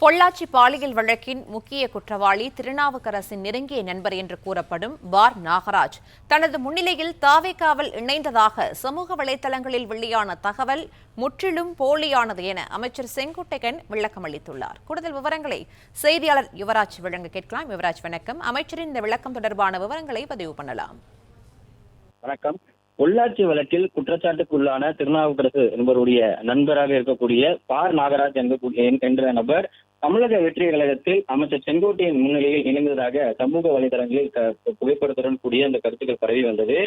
பொள்ளாச்சி பாலியல் வழக்கின் முக்கிய குற்றவாளி திருநாவுக்கரசின் நெருங்கிய நண்பர் என்று கூறப்படும் பார் நாகராஜ் தனது முன்னிலையில் தாவேகாவில் இணைந்ததாக சமூக வலைதளங்களில் வெளியான தகவல் முற்றிலும் போலியானது என அமைச்சர் செங்கோட்டையன் விளக்கம் அளித்துள்ளார். கூடுதல் விவரங்களை செய்தியாளர் யுவராஜ் வழங்க கேட்கலாம். யுவராஜ் வணக்கம். அமைச்சரின் இந்த விளக்கம் தொடர்பான விவரங்களை பதிவு பண்ணலாம். வணக்கம். பொள்ளாச்சி வழக்கில் குற்றச்சாட்டுக்குள்ளான திருநாவுக்கரசு என்பவருடைய நண்பராக இருக்கக்கூடிய பார் நாகராஜ் என்ற நபர் தமிழக வெற்றி கழகத்தில் அமைச்சர் செங்கோட்டையன் முன்னிலையில் இணைந்ததாக சமூக வலைதளங்களில் புகைப்படத்துடன் கூடிய அந்த கருத்துக்கள் பரவி வந்தது.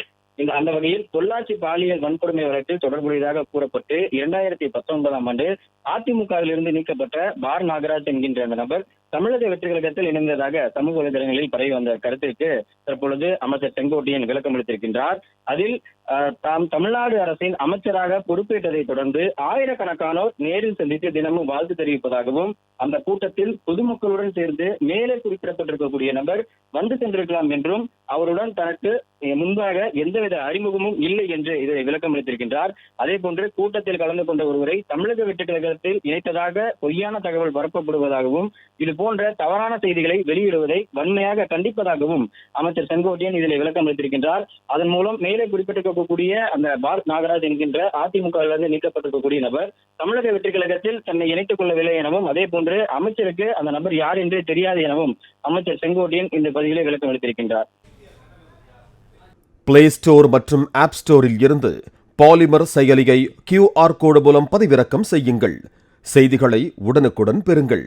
அந்த வகையில் பொள்ளாச்சி பாலியல் வன்கொடுமை வழக்கில் தொடர்புடையதாக கூறப்பட்டு 2019ஆம் ஆண்டு அதிமுகவிலிருந்து நீக்கப்பட்ட பார் நாகராஜ் என்கின்ற அந்த நபர் தமிழக வெற்றி கழகத்தில் இணைந்ததாக சமூக வலைதளங்களில் பரவி வந்த கருத்திற்கு தற்பொழுது அமைச்சர் செங்கோட்டையன் விளக்கம் அளித்திருக்கின்றார். அதில் தாம் தமிழ்நாடு அரசின் அமைச்சராக பொறுப்பேற்றதை தொடர்ந்து ஆயிரக்கணக்கானோர் நேரில் சந்தித்து தினமும் வாழ்த்து தெரிவிப்பதாகவும் அந்த கூட்டத்தில் பொதுமக்களுடன் சேர்ந்து மேலே குறிப்பிடப்பட்டிருக்கக்கூடிய நபர் வந்து சென்றிருக்கலாம் என்றும் அவருடன் தனக்கு முன்பாக எந்தவித அறிமுகமும் இல்லை என்று இதை விளக்கம் அளித்திருக்கின்றார். அதே போன்று கூட்டத்தில் கலந்து கொண்ட ஒருவரை தமிழக வெற்றி கழகத்தில் இணைத்ததாக பொய்யான தகவல் பரப்பப்படுவதாகவும் இது போன்ற தவறான செய்திகளை வெளியிடுவதை வன்மையாக கண்டிப்பதாகவும் அமைச்சர் செங்கோட்டையன் இதில் விளக்கம் அளித்திருக்கின்றார். அதன் மூலம் மேலே குறிப்பிட்டிருக்கக்கூடிய அந்த பார் நாகராஜ் என்கின்ற அதிமுகவிலிருந்து நீக்கப்பட்டிருக்கக்கூடிய நபர் தமிழக வெற்றி கழகத்தில் தன்னை இணைத்துக் கொள்ளவில்லை எனவும் அதே போன்று அமைச்சருக்கு அந்த நபர் யார் என்றே தெரியாது எனவும் அமைச்சர் செங்கோட்டையன் இந்த பதிவிலே விளக்கம் அளித்திருக்கின்றார். பிளே ஸ்டோர் மற்றும் ஆப் ஸ்டோரில் இருந்து பாலிமர் செயலியை QR கோடு மூலம் பதிவிறக்கம் செய்யுங்கள். செய்திகளை உடனுக்குடன் பெறுங்கள்.